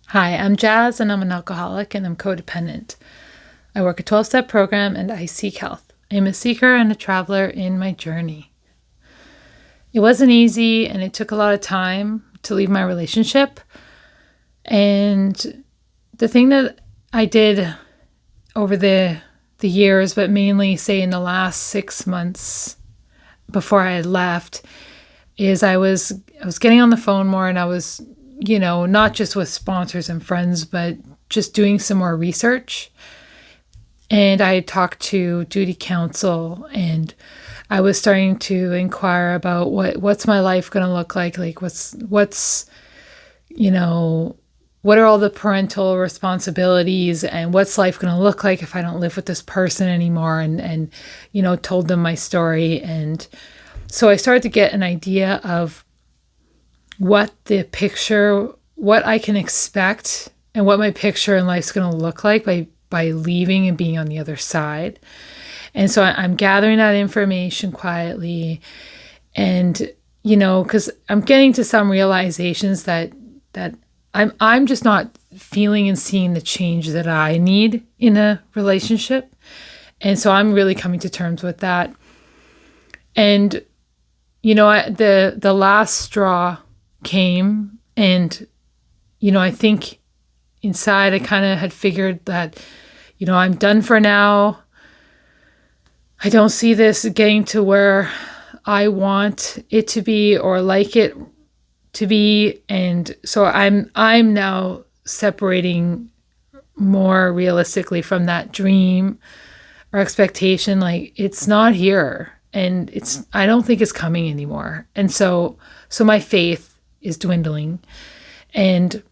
Hi, I'm Jazz and I'm an alcoholic and I'm codependent. I work a 12-step program and I seek health. I'm a seeker and a traveler in my journey. It wasn't easy and it took a lot of time to leave my relationship. And the thing that I did over the years, but mainly say in the last 6 months before I had left, is I was getting on the phone more, and I was, not just with sponsors and friends, but just doing some more research. And I talked to duty counsel, and I was starting to inquire about what's my life going to look like what's what are all the parental responsibilities, and what's life going to look like if I don't live with this person anymore, and told them my story. And so I started to get an idea of what I can expect and what my picture in life's going to look like by leaving and being on the other side. And so I'm gathering that information quietly, and because I'm getting to some realizations that I'm just not feeling and seeing the change that I need in a relationship. And so I'm really coming to terms with that. And the last straw came, and I think inside I kind of had figured that I'm done for now. I don't see this getting to where I want it to be or like it to be. And so I'm now separating more realistically from that dream or expectation. Like, it's not here, and I don't think it's coming anymore. And so my faith is dwindling, and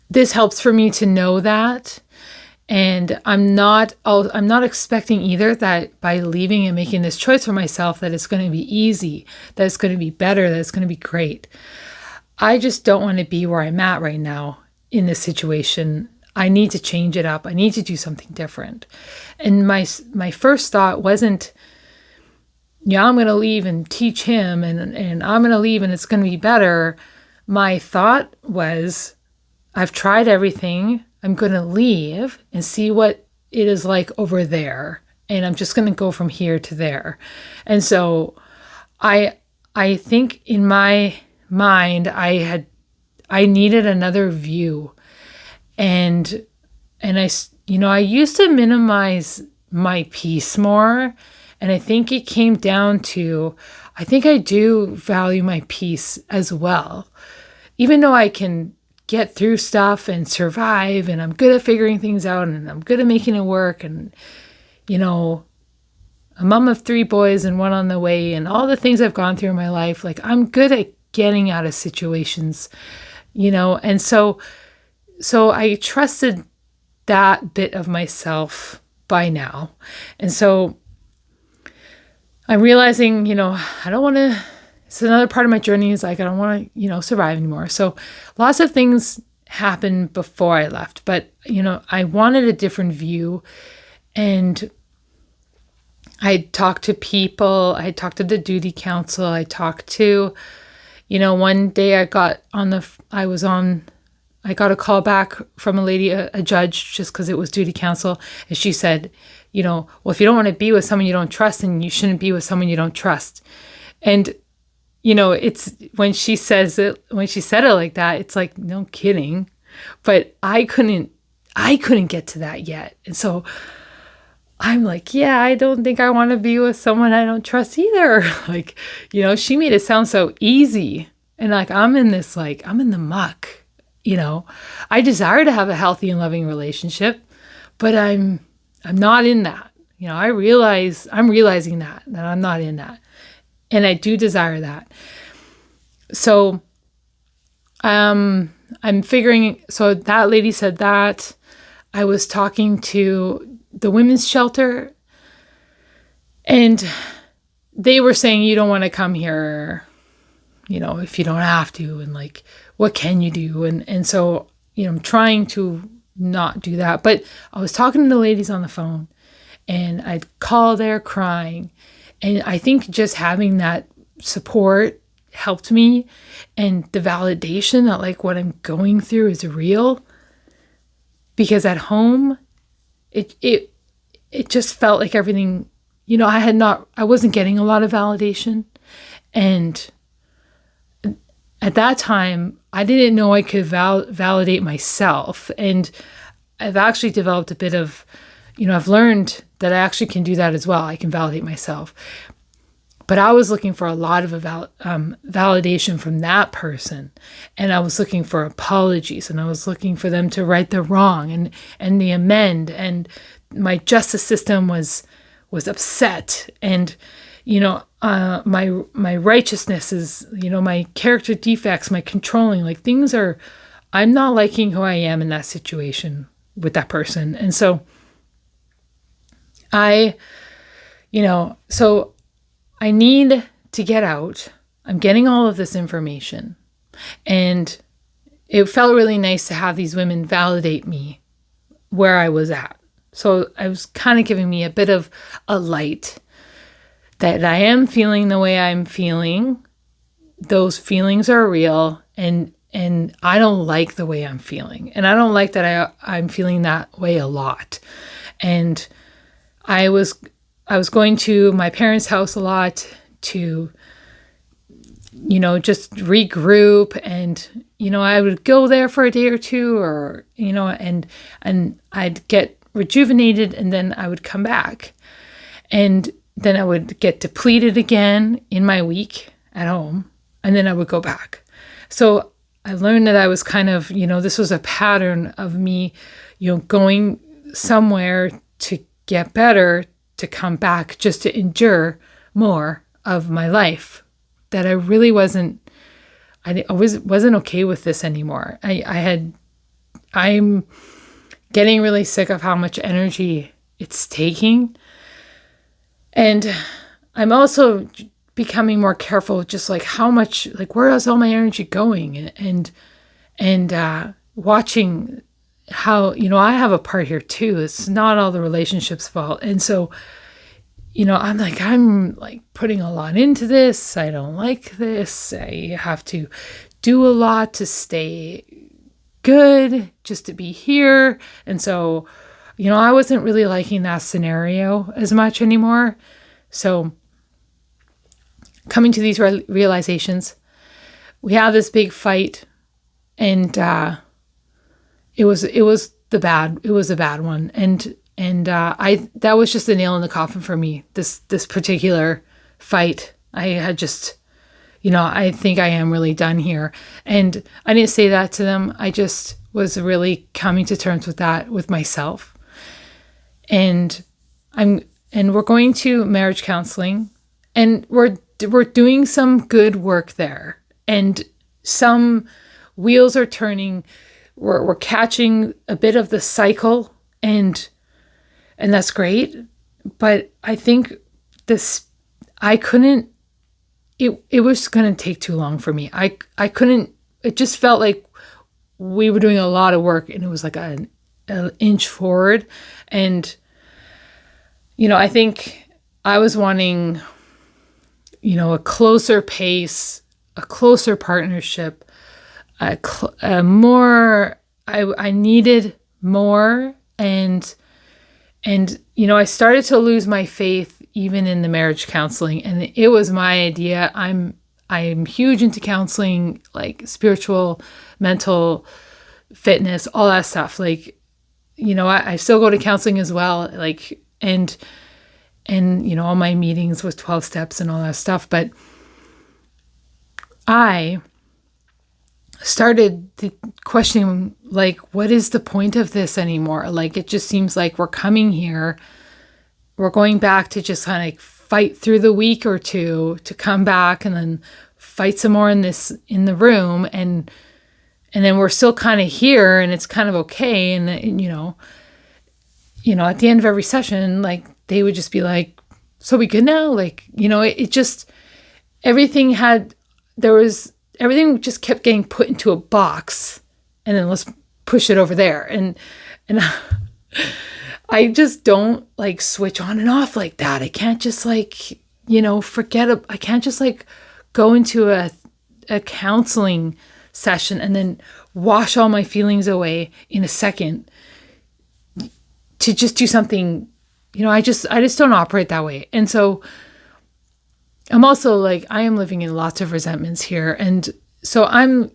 this helps for me to know that. And I'm not expecting either that by leaving and making this choice for myself that it's going to be easy, that it's going to be better, that it's going to be great. I just don't want to be where I'm at right now in this situation. I need to change it up. I need to do something different. And my first thought wasn't, I'm going to leave and teach him, and I'm going to leave and it's going to be better. My thought was, I've tried everything. I'm going to leave and see what it is like over there. And I'm just going to go from here to there. And so I think in my mind, I needed another view. And I used to minimize my peace more. And I think it came down to, I think I do value my peace as well. Even though I can get through stuff and survive, and I'm good at figuring things out, and I'm good at making it work, and a mom of 3 boys and 1 on the way, and all the things I've gone through in my life, like, I'm good at getting out of situations, and so I trusted that bit of myself by now. And so I'm realizing, I don't want to. It's another part of my journey is like, I don't want to, survive anymore. So lots of things happened before I left, but, I wanted a different view. And I talked to people. I talked to the duty counsel. I talked to, one day I got a call back from a lady, a judge, just because it was duty counsel. And she said, well, if you don't want to be with someone you don't trust, then you shouldn't be with someone you don't trust. And it's when she said it like that, it's like, no kidding. But I couldn't get to that yet. And so I'm like, yeah, I don't think I want to be with someone I don't trust either. Like, she made it sound so easy. And like, I'm in the muck, I desire to have a healthy and loving relationship, but I'm not in that. I'm realizing that I'm not in that. And I do desire that. So I'm figuring, so that lady said that. I was talking to the women's shelter, and they were saying, you don't want to come here, if you don't have to, and like, what can you do? And so, I'm trying to not do that. But I was talking to the ladies on the phone, and I'd call there crying. And I think just having that support helped me, and the validation that like what I'm going through is real. Because at home, it just felt like everything, I wasn't getting a lot of validation. And at that time, I didn't know I could validate myself. And I've actually developed a bit of, I've learned that I actually can do that as well. I can validate myself. But I was looking for a lot of validation from that person. And I was looking for apologies, and I was looking for them to right the wrong and the amend. And my justice system was upset. And, my righteousness is, my character defects, my controlling, like I'm not liking who I am in that situation with that person. And so so I need to get out. I'm getting all of this information. And it felt really nice to have these women validate me where I was at. So I was kind of giving me a bit of a light that I am feeling the way I'm feeling. Those feelings are real, and I don't like the way I'm feeling. And I don't like that I'm feeling that way a lot. And I was going to my parents' house a lot to, just regroup. And, I would go there for a day or two, or, and I'd get rejuvenated, and then I would come back. And then I would get depleted again in my week at home, and then I would go back. So I learned that I was kind of, this was a pattern of me, going somewhere to get better, to come back just to endure more of my life, that I really wasn't okay with this anymore. I'm getting really sick of how much energy it's taking. And I'm also becoming more careful, just like how much, like where is all my energy going, and watching how, I have a part here too. It's not all the relationships' fault. And so, I'm like putting a lot into this. I don't like this. I have to do a lot to stay good, just to be here. And so, I wasn't really liking that scenario as much anymore. So coming to these realizations, we have this big fight, and it was a bad one. And that was just the nail in the coffin for me. This particular fight, I had just, I think I am really done here. And I didn't say that to them. I just was really coming to terms with that with myself. And we're going to marriage counseling, and we're doing some good work there, and some wheels are turning. We're catching a bit of the cycle, and that's great. But I think I couldn't. It was going to take too long for me. I couldn't. It just felt like we were doing a lot of work, and it was like an inch forward. And I think I was wanting, a closer pace, a closer partnership, more. I needed more, and I started to lose my faith even in the marriage counseling, and it was my idea. I'm huge into counseling, like spiritual, mental, fitness, all that stuff. Like, I still go to counseling as well, like, and all my meetings with 12 steps and all that stuff. But I started questioning, like, what is the point of this anymore? Like, it just seems like we're coming here, we're going back to just kind of like fight through the week or two to come back and then fight some more in the room. And then we're still kind of here, and it's kind of okay. And at the end of every session, like, they would just be like, so we good now? Like, it just, everything just kept getting put into a box, and then let's push it over there. And I just don't like switch on and off like that. I can't just like, I can't just like go into a counseling session and then wash all my feelings away in a second to just do something, I just don't operate that way. And so I'm also like, I am living in lots of resentments here. And so I'm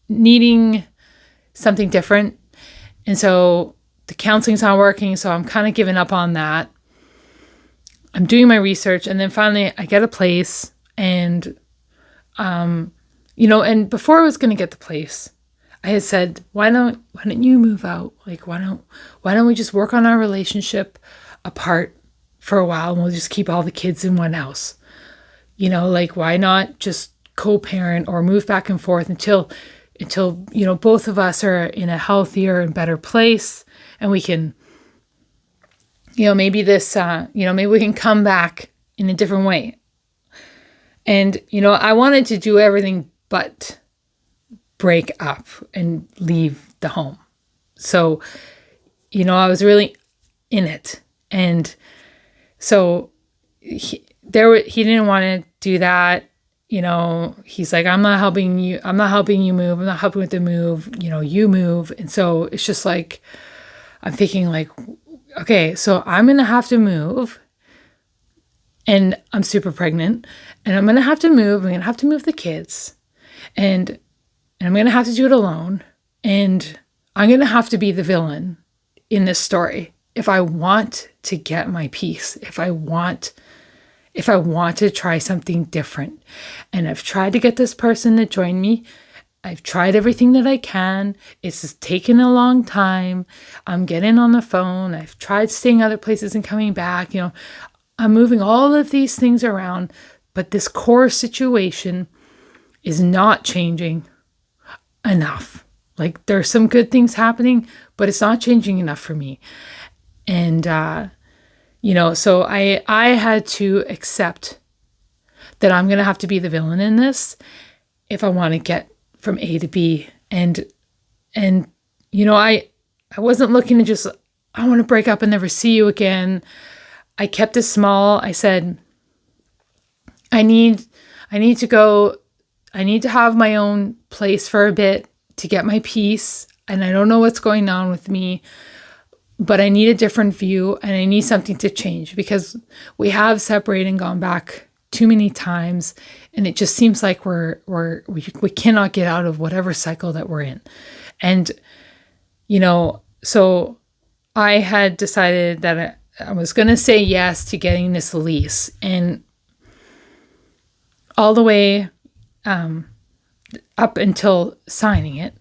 needing something different. And so the counseling's not working. So I'm kind of giving up on that. I'm doing my research. And then finally I get a place and, and before I was going to get the place, I had said, why don't you move out? Like, why don't we just work on our relationship apart for a while and we'll just keep all the kids in one house? Like, why not just co-parent or move back and forth until both of us are in a healthier and better place, and we can, maybe we can come back in a different way. And, I wanted to do everything but break up and leave the home. So, I was really in it. And so he didn't want to do that. He's like, I'm not helping you move. I'm not helping with the move. You move. And so it's just like, I'm thinking like, okay, so I'm going to have to move, and I'm super pregnant, and I'm going to have to move. I'm going to have to move the kids, and I'm going to have to do it alone. And I'm going to have to be the villain in this story if I want to get my peace, if I want to try something different. And I've tried to get this person to join me. I've tried everything that I can. It's just taken a long time. I'm getting on the phone. I've tried staying other places and coming back. I'm moving all of these things around, but this core situation is not changing enough. Like, there's some good things happening, but it's not changing enough for me. And, so I had to accept that I'm going to have to be the villain in this if I want to get from A to B. And I wasn't looking to just, I want to break up and never see you again. I kept it small. I said, I need to have my own place for a bit to get my peace. And I don't know what's going on with me, but I need a different view and I need something to change, because we have separated and gone back too many times. And it just seems like we cannot get out of whatever cycle that we're in. And, so I had decided that I was going to say yes to getting this lease, and all the way up until signing it,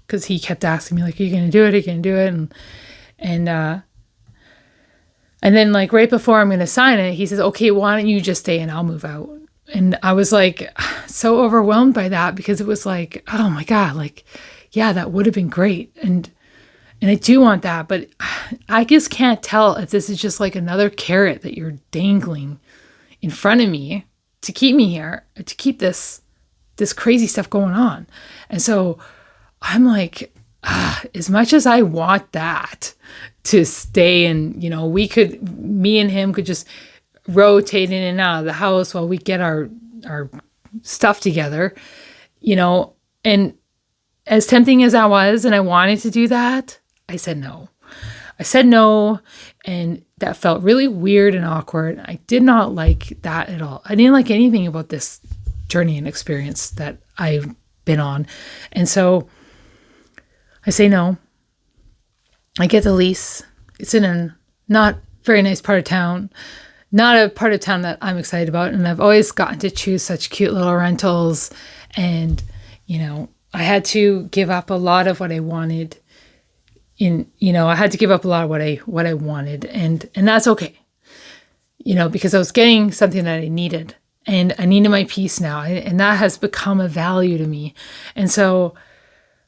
because he kept asking me, like, are you going to do it? Are you going to do it? And then, like, right before I'm going to sign it, he says, okay, why don't you just stay and I'll move out? And I was like, so overwhelmed by that, because it was like, oh my God, like, yeah, that would have been great. And I do want that, but I just can't tell if this is just like another carrot that you're dangling in front of me to keep me here, to keep this crazy stuff going on. And so I'm like, as much as I want that to stay, and, me and him could just rotate in and out of the house while we get our stuff together, and as tempting as that was, and I wanted to do that, I said no. And that felt really weird and awkward. I did not like that at all. I didn't like anything about this journey and experience that I've been on. And so I say no. I get the lease. It's in a not very nice part of town, not a part of town that I'm excited about. And I've always gotten to choose such cute little rentals. And, I had to give up a lot of what I wanted. I had to give up a lot of what I wanted. And that's okay, because I was getting something that I needed. And I needed my peace now. And that has become a value to me. And so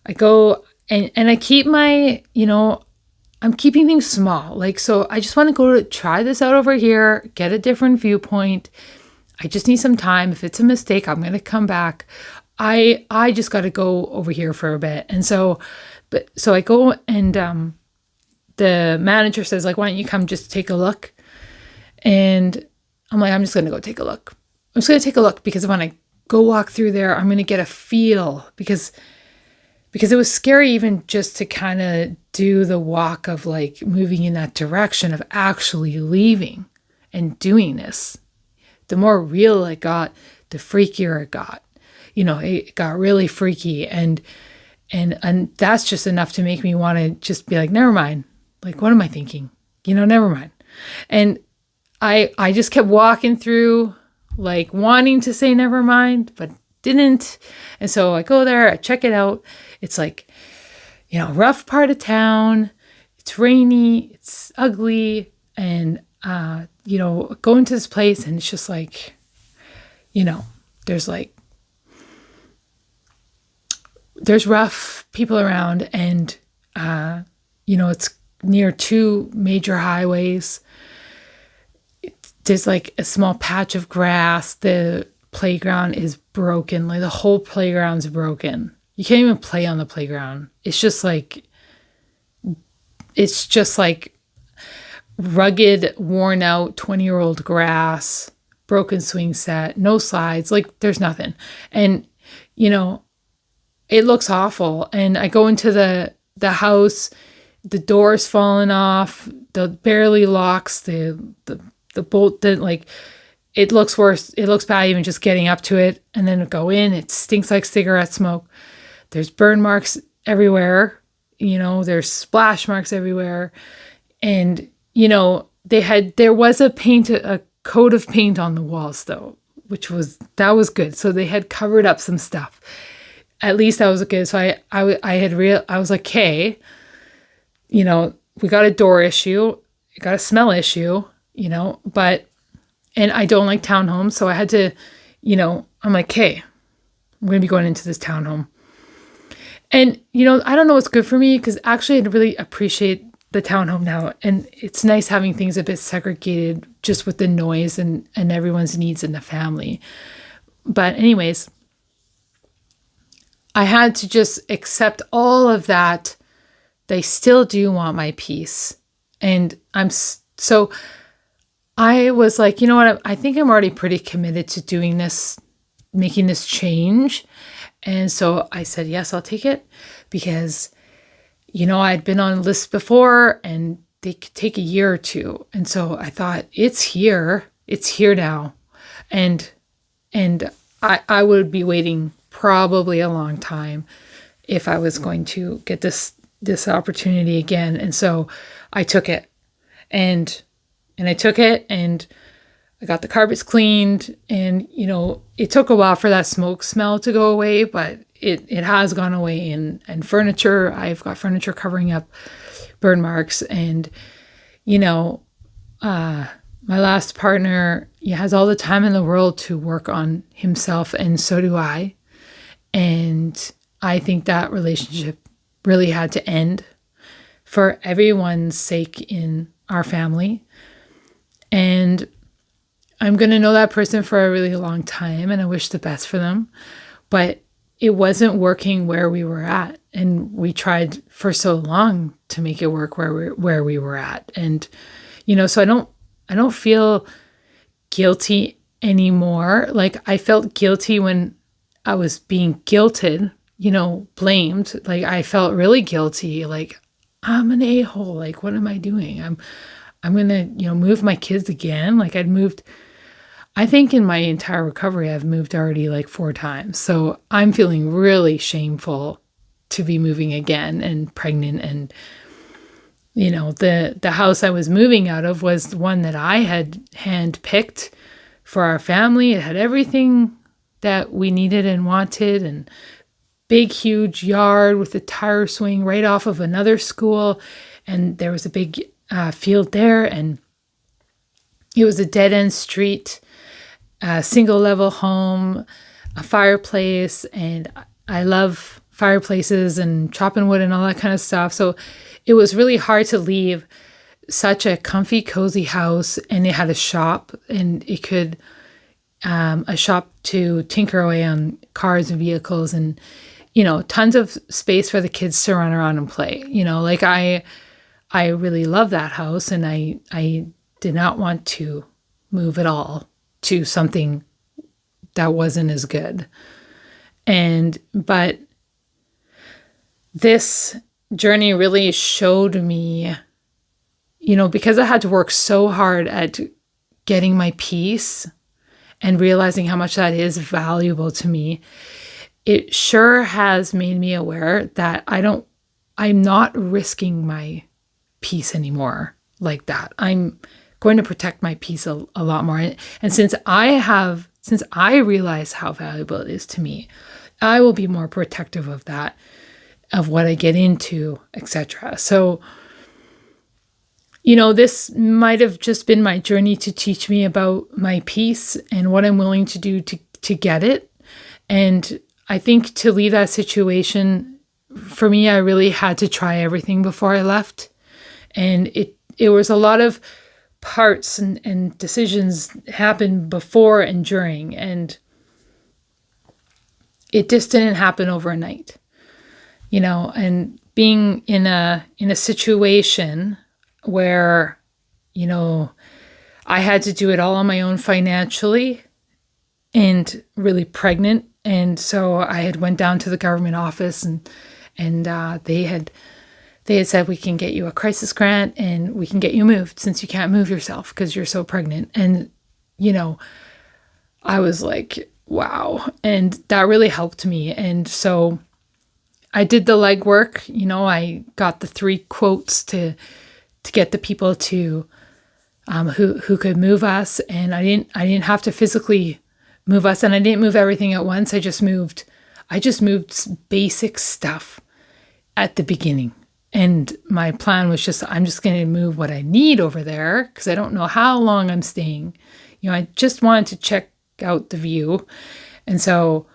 I go and I keep my, I'm keeping things small. Like, so I just want to go to try this out over here, get a different viewpoint. I just need some time. If it's a mistake, I'm going to come back. I just got to go over here for a bit. And so I go, and the manager says, like, why don't you come just take a look? And I'm like, I'm just going to go take a look. I'm just going to take a look, because when I go walk through there, I'm going to get a feel, because it was scary even just to kind of do the walk of like moving in that direction of actually leaving and doing this. The more real it got, the freakier it got. It got really freaky, and that's just enough to make me want to just be like, never mind. Like, what am I thinking? Never mind. And I just kept walking through, like wanting to say never mind, but didn't. And so I go there, I check it out. It's like, rough part of town. It's rainy, it's ugly. And, go into this place, and it's just like, there's rough people around, and, it's near 2 major highways. There's like a small patch of grass. The playground is broken. Like, the whole playground's broken. You can't even play on the playground. It's just like rugged, worn out 20-year-old grass, broken swing set, no slides. Like, there's nothing. And, it looks awful. And I go into the house, the door's fallen off, the barely locks, the bolt, it looks worse. It looks bad even just getting up to it. And then go in, it stinks like cigarette smoke. There's burn marks everywhere. There's splash marks everywhere. And, there was a coat of paint on the walls though, that was good. So they had covered up some stuff. At least that was good. So I was like, okay, we got a door issue, we got a smell issue, and I don't like townhomes. So I had to, I'm like, okay, I'm going to be going into this townhome. And, I don't know what's good for me, because actually I really appreciate the townhome now. And it's nice having things a bit segregated just with the noise and everyone's needs in the family. But anyways, I had to just accept all of that. They still do want my peace. And so I was like, you know what? I think I'm already pretty committed to doing this, making this change. And so I said, yes, I'll take it, because, I'd been on lists before and they could take a year or two. And so I thought, it's here now. And I would be waiting probably a long time if I was going to get this opportunity again. And so I took it, and I took it, and I got the carpets cleaned, and, it took a while for that smoke smell to go away, but it has gone away. And furniture, I've got furniture covering up burn marks. And, my last partner, he has all the time in the world to work on himself, and so do I. And I think that relationship really had to end for everyone's sake in our family. And I'm going to know that person for a really long time, and I wish the best for them. But it wasn't working where we were at. And we tried for so long to make it work where we were at. And, so I don't feel guilty anymore. Like, I felt guilty when I was being guilted, blamed. Like, I felt really guilty. Like, I'm an a-hole. Like, what am I doing? I'm going to, move my kids again. Like, I think in my entire recovery, I've moved already like 4 times. So I'm feeling really shameful to be moving again and pregnant. And, the house I was moving out of was the one that I had handpicked for our family. It had everything that we needed and wanted, and big, huge yard with a tire swing right off of another school. And there was a big field there, and it was a dead-end street, a single-level home, a fireplace, and I love fireplaces and chopping wood and all that kind of stuff. So it was really hard to leave such a comfy, cozy house, and it had a shop, and it could a shop to tinker away on cars and vehicles, and tons of space for the kids to run around and play. Like I really love that house, and I did not want to move at all to something that wasn't as good. But this journey really showed me, because I had to work so hard at getting my peace and realizing how much that is valuable to me, it sure has made me aware that I'm not risking my peace anymore like that. I'm going to protect my peace a lot more. And since I realize how valuable it is to me, I will be more protective of that, of what I get into, etc. So, this might have just been my journey to teach me about my peace and what I'm willing to do to get it. And I think to leave that situation, for me, I really had to try everything before I left. And it was a lot of parts and decisions happened before and during, and it just didn't happen overnight, and being in a situation where, I had to do it all on my own financially and really pregnant. And so I had went down to the government office and they had said, we can get you a crisis grant and we can get you moved since you can't move yourself because you're so pregnant. And, I was like, wow. And that really helped me. And so I did the legwork. I got the 3 quotes to get the people to who could move us. And I didn't have to physically move us, and I didn't move everything at once. I just moved basic stuff at the beginning. And my plan was I'm just going to move what I need over there because I don't know how long I'm staying. I just wanted to check out the view. And so,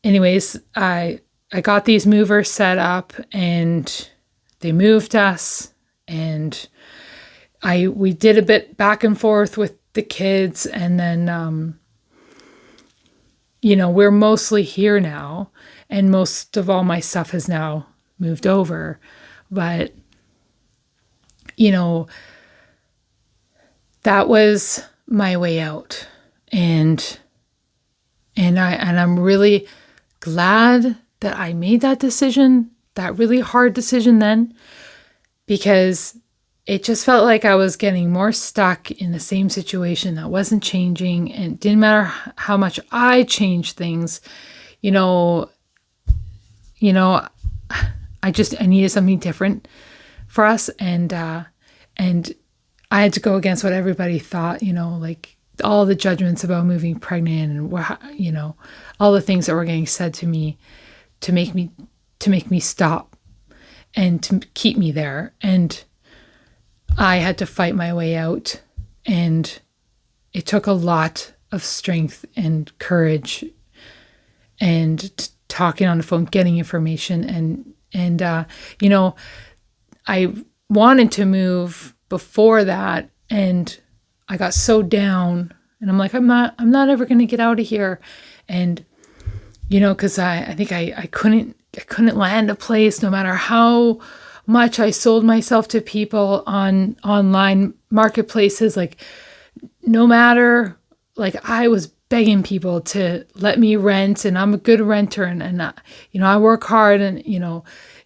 anyways, I got these movers set up and they moved us, and we did a bit back and forth with the kids, and then, we're mostly here now, and most of all my stuff has now moved over. But, that was my way out. And I'm really glad that I made that decision, that really hard decision then, because it just felt like I was getting more stuck in the same situation that wasn't changing. And it didn't matter how much I changed things, I needed something different for us. And I had to go against what everybody thought, like all the judgments about moving pregnant and, all the things that were getting said to me to make me stop and to keep me there. And I had to fight my way out, and it took a lot of strength and courage and talking on the phone, getting information. And I wanted to move before that, and I got so down, and I'm like, I'm not ever going to get out of here. And, cause I think I couldn't land a place no matter how much I sold myself to people on online marketplaces. Like, no matter, like, I was begging people to let me rent, and I'm a good renter, and I work hard, and,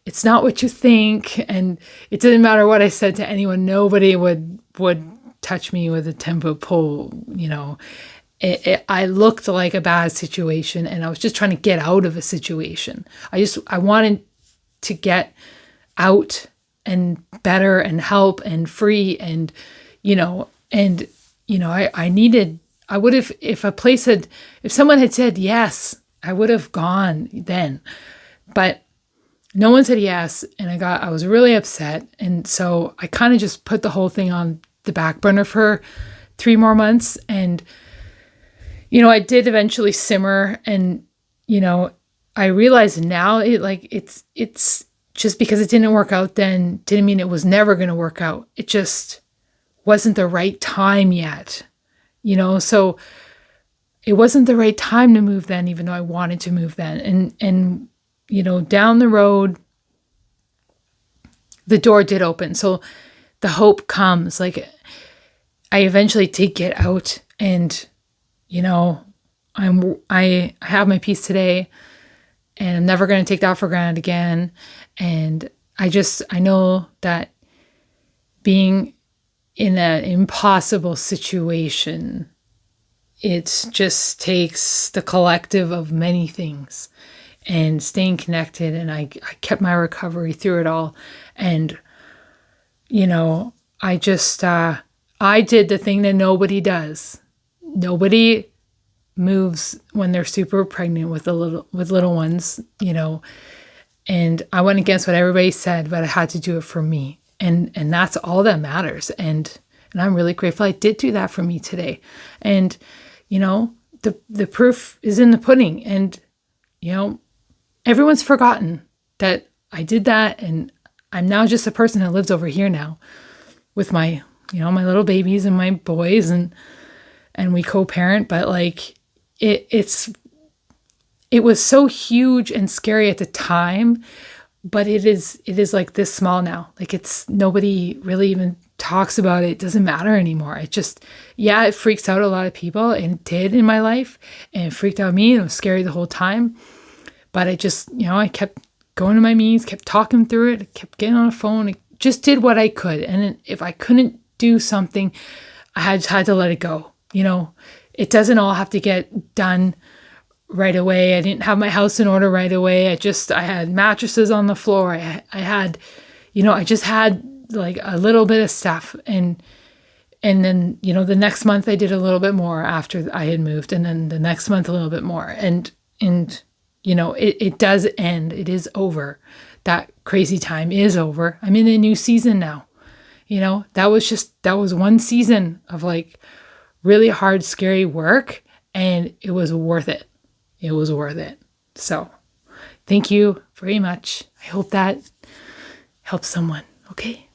it's not what you think. And it didn't matter what I said to anyone. Nobody would touch me with a 10-foot pole. I looked like a bad situation, and I was just trying to get out of a situation. I wanted to get out and better and help and free. And, I would have, if someone had said yes, I would have gone then, but no one said yes. And I was really upset. And so I kind of just put the whole thing on the back burner for 3 more months. And, I did eventually simmer, and, I realized now it's just because it didn't work out then didn't mean it was never going to work out. It just wasn't the right time yet, so it wasn't the right time to move then, even though I wanted to move then. And down the road, the door did open. So the hope comes. Like, I eventually did get out, and you know, I have my peace today, and I'm never going to take that for granted again. And I know that being in an impossible situation, it just takes the collective of many things and staying connected. And I kept my recovery through it all. And, you know, I did the thing that nobody does. Nobody moves when they're super pregnant with little ones, you know, and I went against what everybody said, but I had to do it for me. And that's all that matters. And I'm really grateful I did do that for me today. And, you know, the proof is in the pudding. And, you know, everyone's forgotten that I did that. And I'm now just a person that lives over here now with my, you know, my little babies and my boys, and we co-parent. But like, it was so huge and scary at the time, but it is like this small now. Like, it's, nobody really even talks about it. It doesn't matter anymore. It just, yeah, it freaks out a lot of people, and it did in my life, and it freaked out me, and it was scary the whole time. But I just, you know, I kept going to my meetings, kept talking through it, kept getting on the phone, I just did what I could. And if I couldn't do something, I had to let it go. You know, it doesn't all have to get done right away. I didn't have my house in order right away. I had mattresses on the floor. I had, you know, I just had like a little bit of stuff. And then, you know, the next month I did a little bit more after I had moved. And then the next month, a little bit more. And, you know, it does end. It is over. That crazy time is over. I'm in a new season now. You know, that was one season of like really hard, scary work, and it was worth it. It was worth it. So thank you very much. I hope that helps someone. Okay.